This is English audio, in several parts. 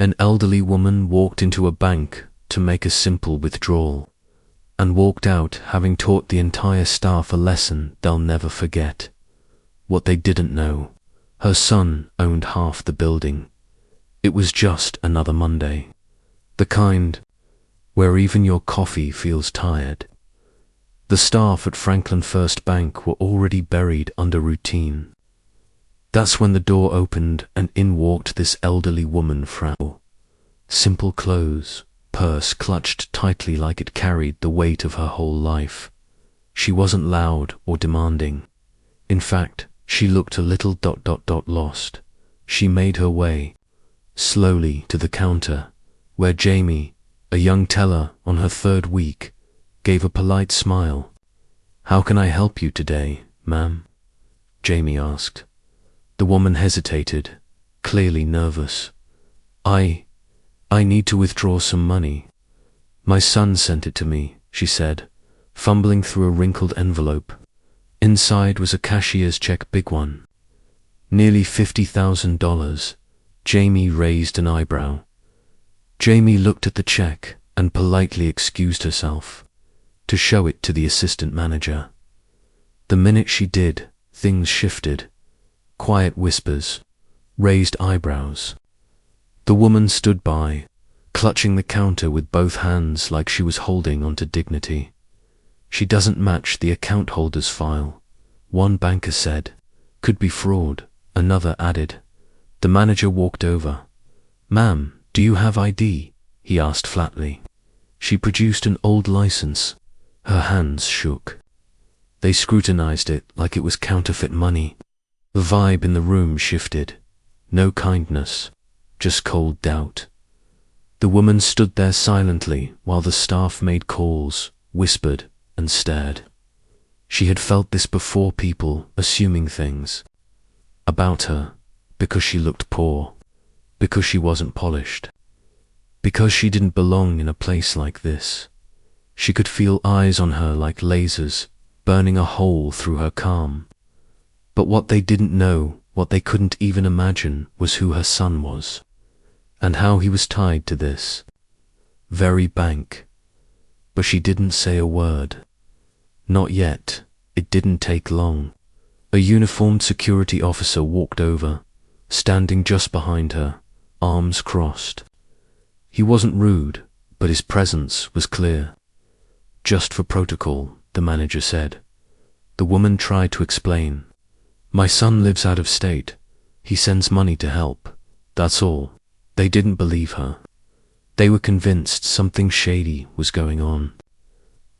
An elderly woman walked into a bank to make a simple withdrawal, and walked out having taught the entire staff a lesson they'll never forget. What they didn't know, her son owned half the building. It was just another Monday. The kind where even your coffee feels tired. The staff at Franklin First Bank were already buried under routine. That's when the door opened and in walked this elderly woman, Frau. Simple clothes, purse clutched tightly like it carried the weight of her whole life. She wasn't loud or demanding. In fact, she looked a little lost. She made her way slowly to the counter, where Jamie, a young teller on her third week, gave a polite smile. "How can I help you today, ma'am?" Jamie asked. The woman hesitated, clearly nervous. I need to withdraw some money. My son sent it to me," she said, fumbling through a wrinkled envelope. Inside was a cashier's check, big one. Nearly $50,000. Jamie raised an eyebrow. Jamie looked at the check and politely excused herself to show it to the assistant manager. The minute she did, things shifted. Quiet whispers, raised eyebrows. The woman stood by, clutching the counter with both hands like she was holding onto dignity. "She doesn't match the account holder's file," one banker said. "Could be fraud," another added. The manager walked over. "Ma'am, do you have ID?" he asked flatly. She produced an old license. Her hands shook. They scrutinized it like it was counterfeit money. The vibe in the room shifted. No kindness, just cold doubt. The woman stood there silently while the staff made calls, whispered, and stared. She had felt this before, people assuming things about her because she looked poor, because she wasn't polished, because she didn't belong in a place like this. She could feel eyes on her like lasers, burning a hole through her calm. But what they didn't know, what they couldn't even imagine, was who her son was, and how he was tied to this very bank. But she didn't say a word. Not yet. It didn't take long. A uniformed security officer walked over, standing just behind her, arms crossed. He wasn't rude, but his presence was clear. "Just for protocol," the manager said. The woman tried to explain. "My son lives out of state. He sends money to help. That's all." They didn't believe her. They were convinced something shady was going on.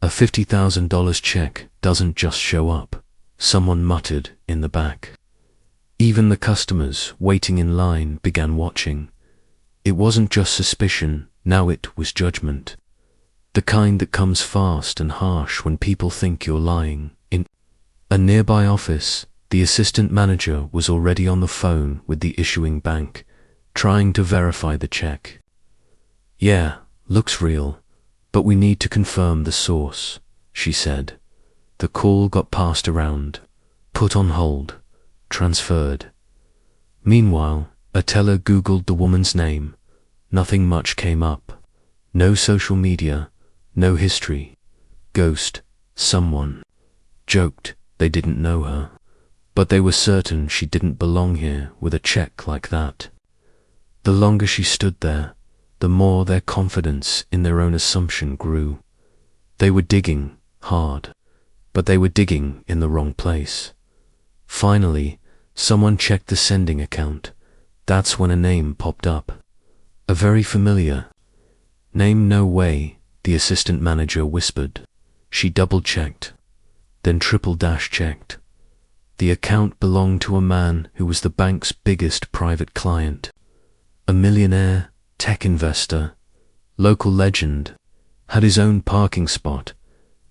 "A $50,000 check doesn't just show up," someone muttered in the back. Even the customers waiting in line began watching. It wasn't just suspicion, now it was judgment. The kind that comes fast and harsh when people think you're lying. In a nearby office, the assistant manager was already on the phone with the issuing bank, trying to verify the check. "Yeah, looks real, but we need to confirm the source," she said. The call got passed around, put on hold, transferred. Meanwhile, a teller Googled the woman's name. Nothing much came up. No social media, no history. Ghost, someone. Joked they didn't know her, but they were certain she didn't belong here with a check like that. The longer she stood there, the more their confidence in their own assumption grew. They were digging hard, but they were digging in the wrong place. Finally, someone checked the sending account. That's when a name popped up. A very familiar name. "No way," the assistant manager whispered. She double-checked, then triple-checked. The account belonged to a man who was the bank's biggest private client. A millionaire, tech investor, local legend, had his own parking spot,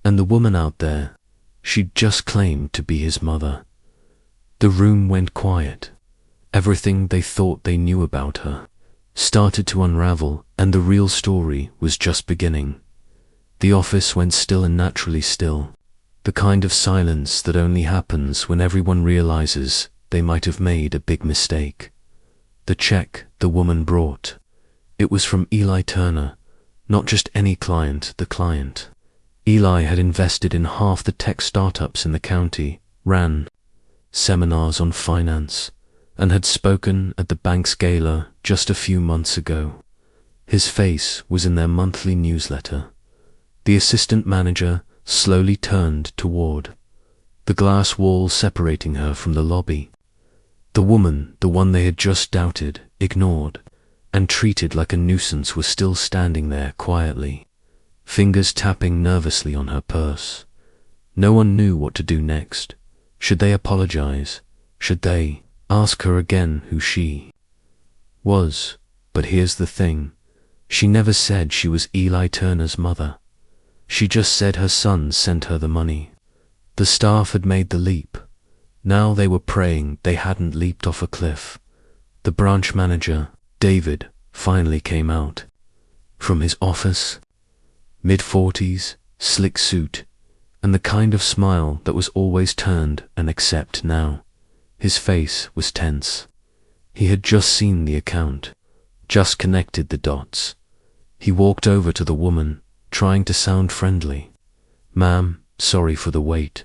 and the woman out there, she'd just claimed to be his mother. The room went quiet. Everything they thought they knew about her started to unravel, and the real story was just beginning. The office went still, and naturally still, the kind of silence that only happens when everyone realizes they might have made a big mistake. The check the woman brought, It was from Eli Turner, not just any client, the client. Eli had invested in half the tech startups in the county, ran seminars on finance, and had spoken at the bank's gala just a few months ago. His face was in their monthly newsletter. The assistant manager slowly turned toward the glass wall separating her from the lobby. The woman, the one they had just doubted, ignored, and treated like a nuisance, was still standing there quietly, fingers tapping nervously on her purse. No one knew what to do next. Should they apologize? Should they ask her again who she was? But here's the thing. She never said she was Eli Turner's mother. She just said her son sent her the money. The staff had made the leap. Now they were praying they hadn't leaped off a cliff. The branch manager, David, finally came out. From his office, mid-40s, slick suit, and the kind of smile that was always turned and accept now. His face was tense. He had just seen the account, just connected the dots. He walked over to the woman, trying to sound friendly. "Ma'am, sorry for the wait.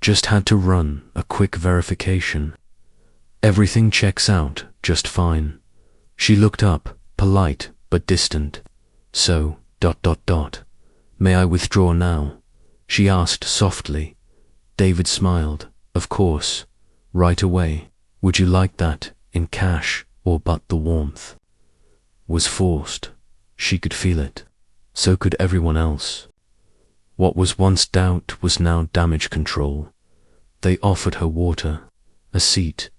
Just had to run a quick verification. Everything checks out just fine." She looked up, polite but distant. "So, ... may I withdraw now?" she asked softly. David smiled. "Of course, right away. Would you like that in cash or?" But the warmth was forced. She could feel it. So could everyone else. What was once doubt was now damage control. They offered her water, a seat,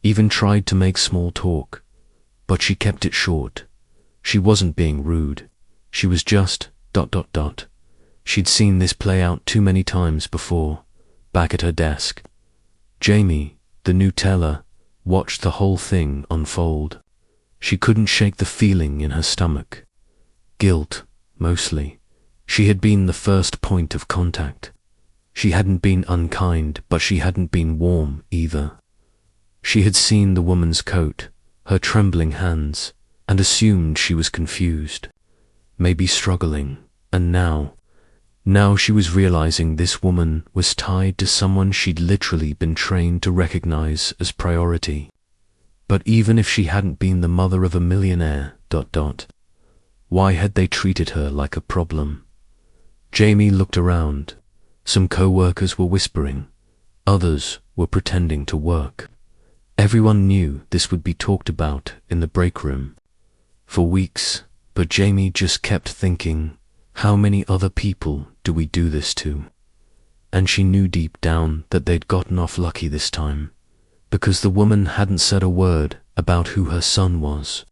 even tried to make small talk, but she kept it short. She wasn't being rude. She was just ... She'd seen this play out too many times before. Back at her desk, Jamie, the new teller, watched the whole thing unfold. She couldn't shake the feeling in her stomach. Guilt, mostly. She had been the first point of contact. She hadn't been unkind, but she hadn't been warm either. She had seen the woman's coat, her trembling hands, and assumed she was confused, maybe struggling, and now she was realizing this woman was tied to someone she'd literally been trained to recognize as priority. But even if she hadn't been the mother of a millionaire, ... why had they treated her like a problem? Jamie looked around. Some co-workers were whispering. Others were pretending to work. Everyone knew this would be talked about in the break room for weeks, but Jamie just kept thinking, how many other people do we do this to? And she knew deep down that they'd gotten off lucky this time, because the woman hadn't said a word about who her son was.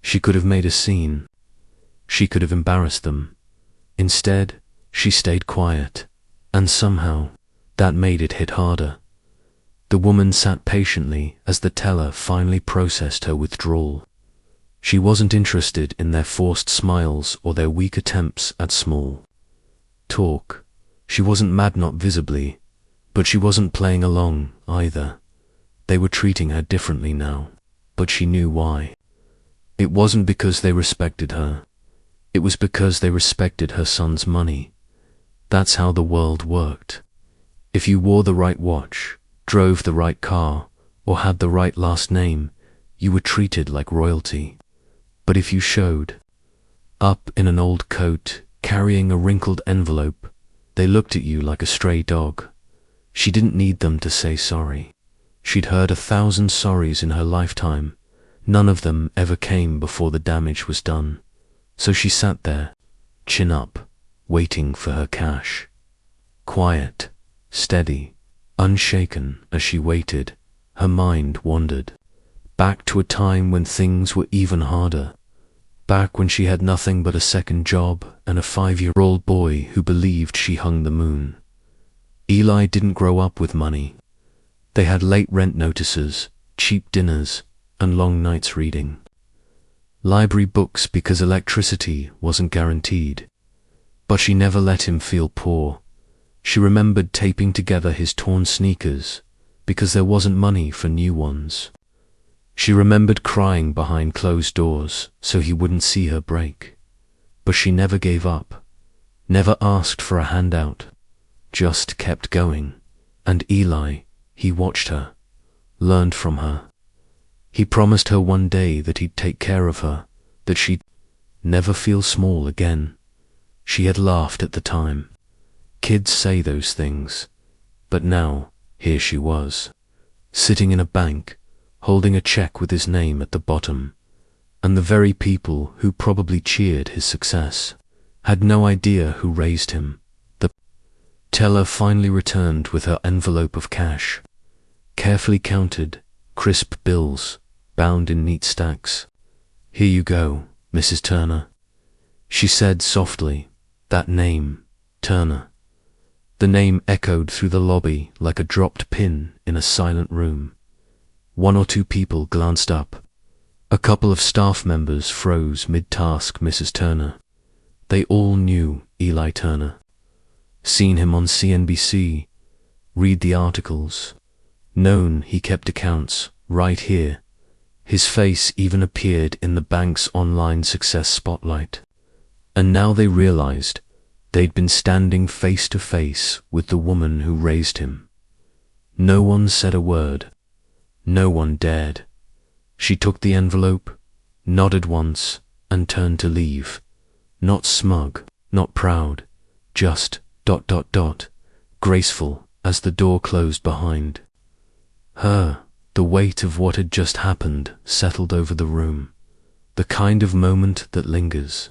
She could have made a scene. She could have embarrassed them. Instead, she stayed quiet, and somehow that made it hit harder. The woman sat patiently as the teller finally processed her withdrawal. She wasn't interested in their forced smiles or their weak attempts at small talk. She wasn't mad, not visibly, but she wasn't playing along either. They were treating her differently now, but she knew why. It wasn't because they respected her. It was because they respected her son's money. That's how the world worked. If you wore the right watch, drove the right car, or had the right last name, you were treated like royalty. But if you showed up in an old coat, carrying a wrinkled envelope, they looked at you like a stray dog. She didn't need them to say sorry. She'd heard 1,000 sorries in her lifetime. None of them ever came before the damage was done. So she sat there, chin up, waiting for her cash. Quiet, steady, unshaken. As she waited, her mind wandered back to a time when things were even harder. Back when she had nothing but a second job and a 5-year-old boy who believed she hung the moon. Eli didn't grow up with money. They had late rent notices, cheap dinners, and long nights reading library books because electricity wasn't guaranteed. But she never let him feel poor. She remembered taping together his torn sneakers because there wasn't money for new ones. She remembered crying behind closed doors so he wouldn't see her break. But she never gave up, never asked for a handout, just kept going. And Eli, he watched her, learned from her. He promised her one day that he'd take care of her, that she'd never feel small again. She had laughed at the time. Kids say those things. But now, here she was, sitting in a bank, holding a check with his name at the bottom, and the very people who probably cheered his success had no idea who raised him. The teller finally returned with her envelope of cash, carefully counted, crisp bills, bound in neat stacks. "Here you go, Mrs. Turner," she said softly. That name, Turner. The name echoed through the lobby like a dropped pin in a silent room. One or two people glanced up. A couple of staff members froze mid-task. Mrs. Turner. They all knew Eli Turner. Seen him on CNBC, read the articles, known he kept accounts right here. His face even appeared in the bank's online success spotlight. And now they realized they'd been standing face to face with the woman who raised him. No one said a word. No one dared. She took the envelope, nodded once, and turned to leave. Not smug, not proud, just ... graceful as the door closed behind her. The weight of what had just happened settled over the room. The kind of moment that lingers.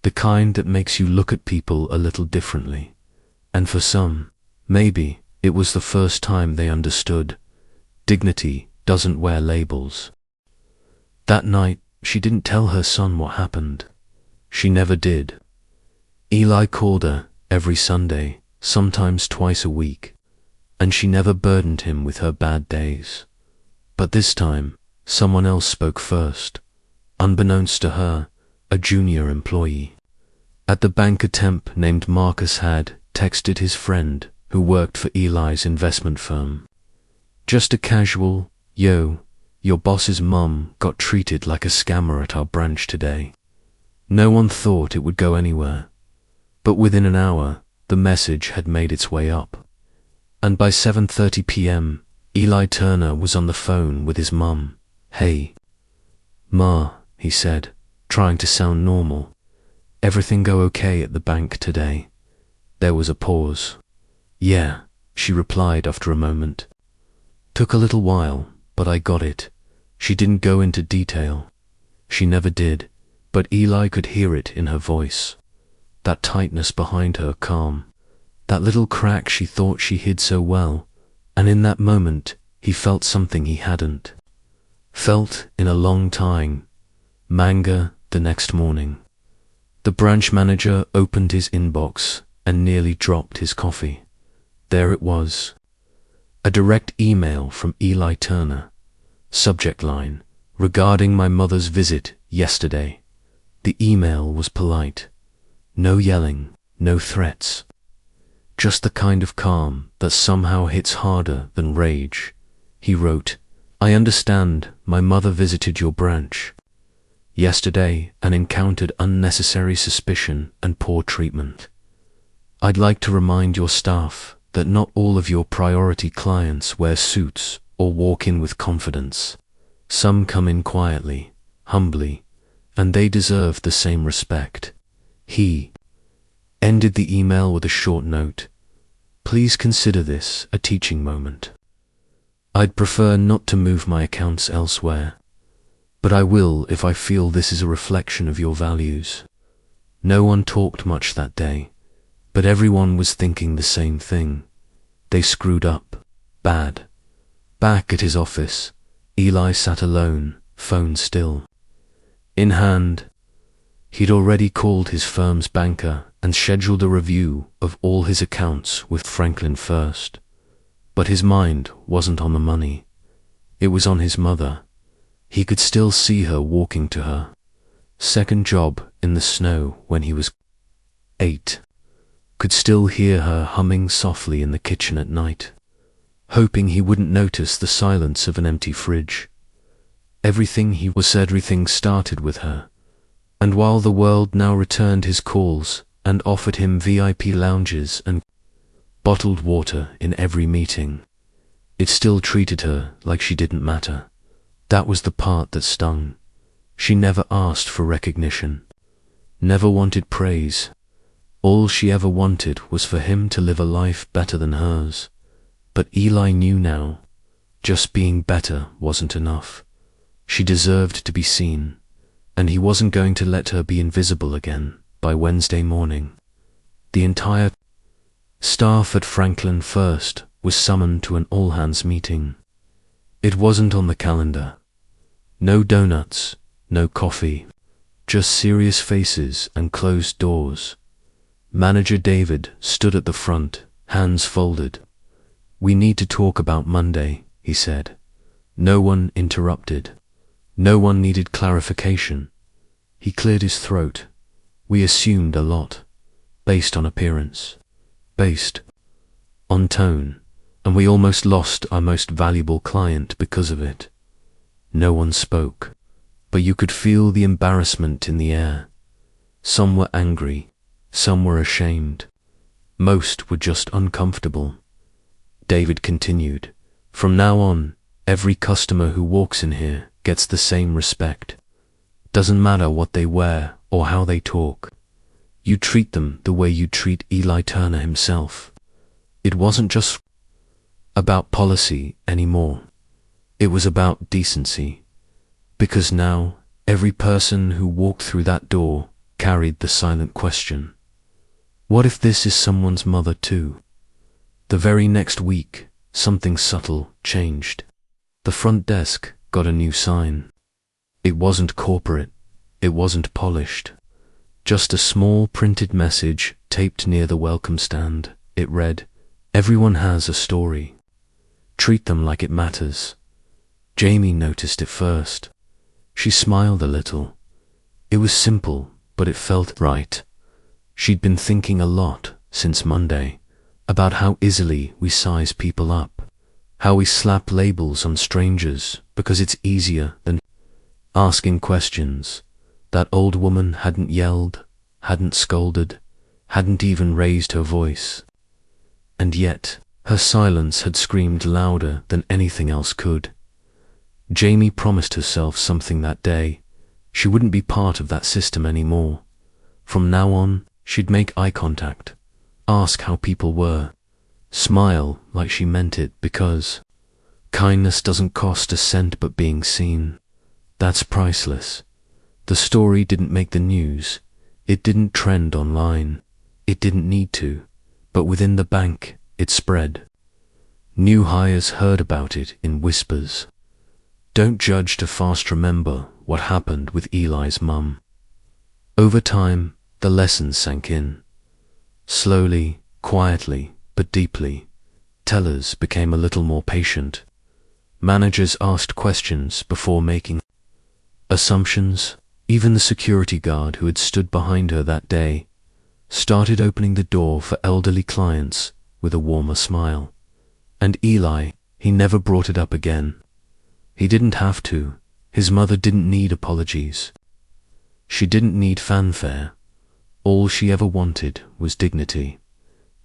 The kind that makes you look at people a little differently. And for some, maybe, it was the first time they understood. Dignity doesn't wear labels. That night, she didn't tell her son what happened. She never did. Eli called her every Sunday, sometimes twice a week, and she never burdened him with her bad days. But this time, someone else spoke first. Unbeknownst to her, a junior employee at the bank, a temp named Marcus, had texted his friend who worked for Eli's investment firm. Just a casual, "Yo, your boss's mum got treated like a scammer at our branch today." No one thought it would go anywhere. But within an hour, the message had made its way up. And by 7:30 p.m., Eli Turner was on the phone with his mum. "Hey, Ma," he said, trying to sound normal. "Everything go okay at the bank today?" There was a pause. "Yeah," she replied after a moment. "Took a little while, but I got it." She didn't go into detail. She never did, but Eli could hear it in her voice. That tightness behind her calm. That little crack she thought she hid so well. And in that moment, he felt something he hadn't felt in a long time. Manga the next morning. The branch manager opened his inbox and nearly dropped his coffee. There it was. A direct email from Eli Turner. Subject line: "Regarding my mother's visit yesterday." The email was polite. No yelling, no threats. Just the kind of calm that somehow hits harder than rage. He wrote, "I understand my mother visited your branch yesterday and encountered unnecessary suspicion and poor treatment. I'd like to remind your staff that not all of your priority clients wear suits or walk in with confidence. Some come in quietly, humbly, and they deserve the same respect." He ended the email with a short note. "Please consider this a teaching moment. I'd prefer not to move my accounts elsewhere, but I will if I feel this is a reflection of your values." No one talked much that day, but everyone was thinking the same thing. They screwed up. Bad. Back at his office, Eli sat alone, phone still in hand. He'd already called his firm's banker and scheduled a review of all his accounts with Franklin first. But his mind wasn't on the money. It was on his mother. He could still see her walking to her second job in the snow when he was 8. Could still hear her humming softly in the kitchen at night, hoping he wouldn't notice the silence of an empty fridge. Everything started with her. And while the world now returned his calls and offered him VIP lounges and bottled water in every meeting, it still treated her like she didn't matter. That was the part that stung. She never asked for recognition, never wanted praise. All she ever wanted was for him to live a life better than hers. But Eli knew now, just being better wasn't enough. She deserved to be seen, and he wasn't going to let her be invisible again. By Wednesday morning, the entire staff at Franklin First was summoned to an all-hands meeting. It wasn't on the calendar. No donuts, no coffee, just serious faces and closed doors. Manager David stood at the front, hands folded. "We need to talk about Monday," he said. No one interrupted. No one needed clarification. He cleared his throat. "We assumed a lot, based on appearance, based on tone, and we almost lost our most valuable client because of it." No one spoke, but you could feel the embarrassment in the air. Some were angry, some were ashamed. Most were just uncomfortable. David continued, "From now on, every customer who walks in here gets the same respect. Doesn't matter what they wear or how they talk. You treat them the way you treat Eli Turner himself." It wasn't just about policy anymore. It was about decency. Because now, every person who walked through that door carried the silent question, what if this is someone's mother too? The very next week, something subtle changed. The front desk got a new sign. It wasn't corporate, it wasn't polished. Just a small printed message taped near the welcome stand. It read, "Everyone has a story. Treat them like it matters." Jamie noticed it first. She smiled a little. It was simple, but it felt right. She'd been thinking a lot since Monday about how easily we size people up, how we slap labels on strangers because it's easier than asking questions. That old woman hadn't yelled, hadn't scolded, hadn't even raised her voice. And yet, her silence had screamed louder than anything else could. Jamie promised herself something that day. She wouldn't be part of that system anymore. From now on, she'd make eye contact, ask how people were, smile like she meant it, because kindness doesn't cost a cent, but being seen, that's priceless. The story didn't make the news. It didn't trend online. It didn't need to. But within the bank, it spread. New hires heard about it in whispers. Don't judge to fast remember what happened with Eli's mum. Over time, the lessons sank in. Slowly, quietly, but deeply. Tellers became a little more patient. Managers asked questions before making assumptions. Even the security guard who had stood behind her that day started opening the door for elderly clients with a warmer smile. And Eli, he never brought it up again. He didn't have to. His mother didn't need apologies. She didn't need fanfare. All she ever wanted was dignity.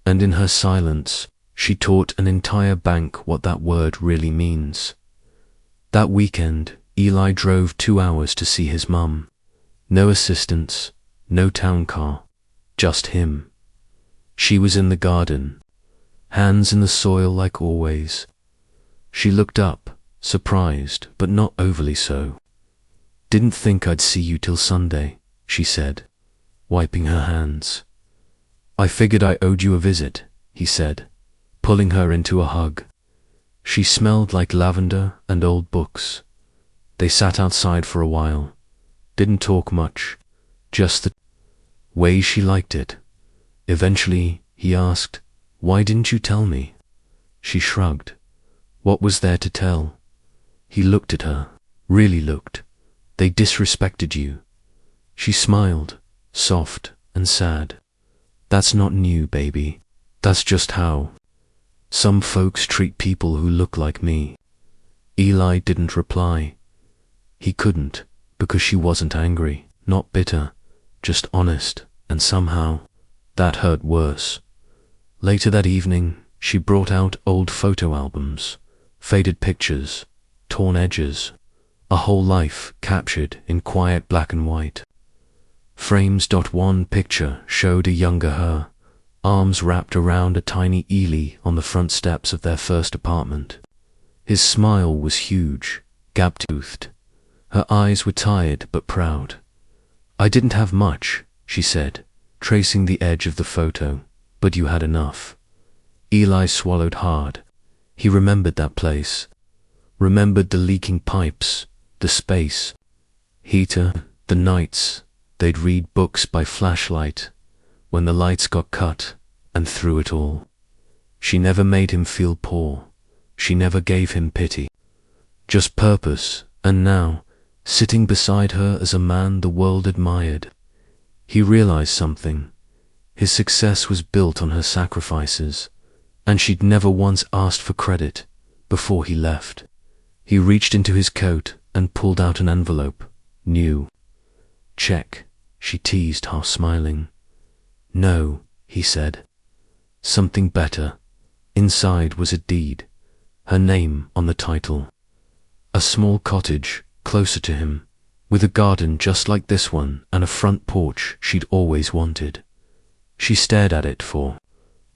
And in her silence, she taught an entire bank what that word really means. That weekend, Eli drove 2 hours to see his mum. No assistants, no town car, just him. She was in the garden, hands in the soil like always. She looked up, surprised, but not overly so. "Didn't think I'd see you till Sunday," she said, wiping her hands. "I figured I owed you a visit," he said, pulling her into a hug. She smelled like lavender and old books. They sat outside for a while, didn't talk much, just the way she liked it. Eventually, he asked, "Why didn't you tell me?" She shrugged. What was there to tell? He looked at her, really looked. "They disrespected you." She smiled, soft and sad. "That's not new, baby. That's just how some folks treat people who look like me." Eli didn't reply. He couldn't, because she wasn't angry, not bitter, just honest, and somehow, that hurt worse. Later that evening, she brought out old photo albums, faded pictures, torn edges, a whole life captured in quiet black and white. Frames. One picture showed a younger her, arms wrapped around a tiny Ely on the front steps of their first apartment. His smile was huge, gap-toothed. Her eyes were tired but proud. "I didn't have much," she said, tracing the edge of the photo, "but you had enough." Eli swallowed hard. He remembered that place, remembered the leaking pipes, the space, heater, the nights they'd read books by flashlight, when the lights got cut, and through it all. She never made him feel poor. She never gave him pity. Just purpose, and now, sitting beside her as a man the world admired, he realized something. His success was built on her sacrifices, and she'd never once asked for credit before he left. He reached into his coat and pulled out an envelope. New. "Check," she teased, half smiling. "No," he said. "Something better." Inside was a deed, her name on the title. A small cottage, closer to him, with a garden just like this one and a front porch she'd always wanted. She stared at it for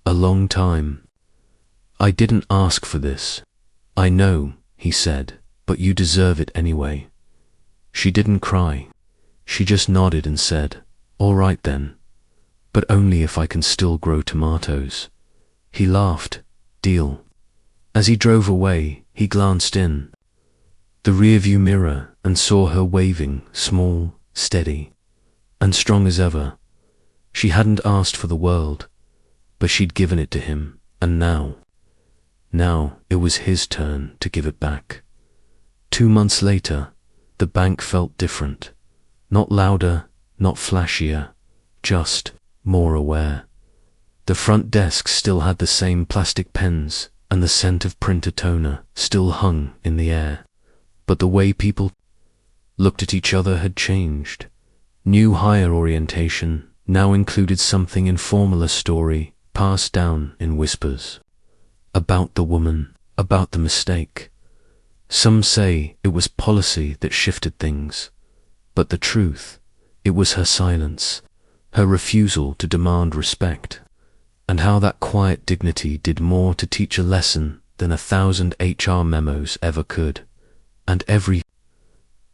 a long time. "I didn't ask for this." "I know," he said, "but you deserve it anyway." She didn't cry. She just nodded and said, "All right then, but only if I can still grow tomatoes." He laughed. "Deal." As he drove away, he glanced in the rearview mirror and saw her waving, small, steady, and strong as ever. She hadn't asked for the world, but she'd given it to him, and now it was his turn to give it back. 2 months later, the bank felt different. Not louder, not flashier, just more aware. The front desk still had the same plastic pens, and the scent of printer toner still hung in the air. But the way people looked at each other had changed. New higher orientation now included something informal, a story passed down in whispers. About the woman, about the mistake. Some say it was policy that shifted things, but the truth, it was her silence, her refusal to demand respect, and how that quiet dignity did more to teach a lesson than 1,000 HR memos ever could. And every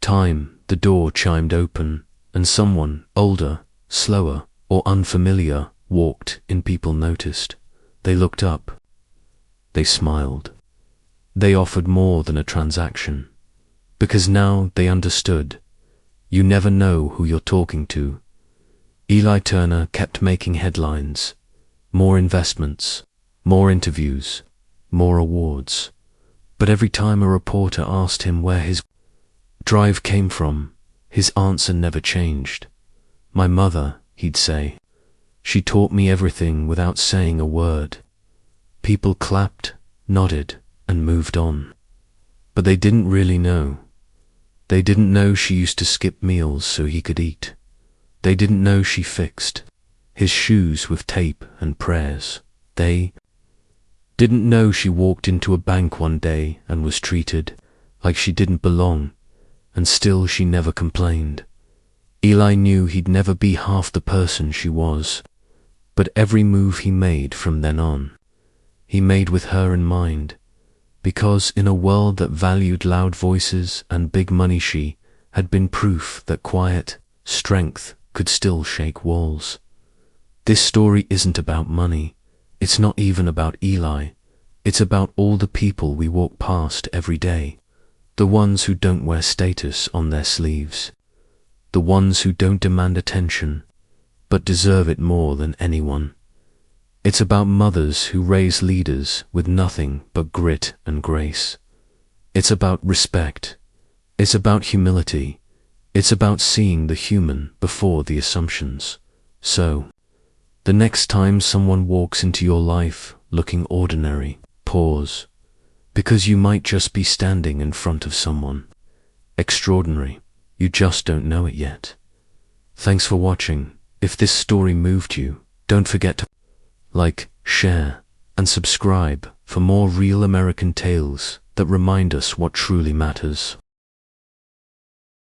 time the door chimed open and someone older, slower, or unfamiliar walked in, people noticed. They looked up. They smiled. They offered more than a transaction, because now they understood. You never know who you're talking to. Eli Turner kept making headlines. More investments, more interviews, more awards. But every time a reporter asked him where his drive came from, his answer never changed. "My mother," he'd say. "She taught me everything without saying a word." People clapped, nodded, and moved on. But they didn't really know. They didn't know she used to skip meals so he could eat. They didn't know she fixed his shoes with tape and prayers. They didn't know she walked into a bank one day and was treated like she didn't belong, and still she never complained. Eli knew he'd never be half the person she was, but every move he made from then on, he made with her in mind, because in a world that valued loud voices and big money, she had been proof that quiet strength could still shake walls. This story isn't about money. It's not even about Eli. It's about all the people we walk past every day. The ones who don't wear status on their sleeves. The ones who don't demand attention, but deserve it more than anyone. It's about mothers who raise leaders with nothing but grit and grace. It's about respect. It's about humility. It's about seeing the human before the assumptions. So, the next time someone walks into your life looking ordinary, pause, because you might just be standing in front of someone extraordinary. You just don't know it yet. Thanks for watching. If this story moved you, don't forget to like, share, and subscribe for more real American tales that remind us what truly matters.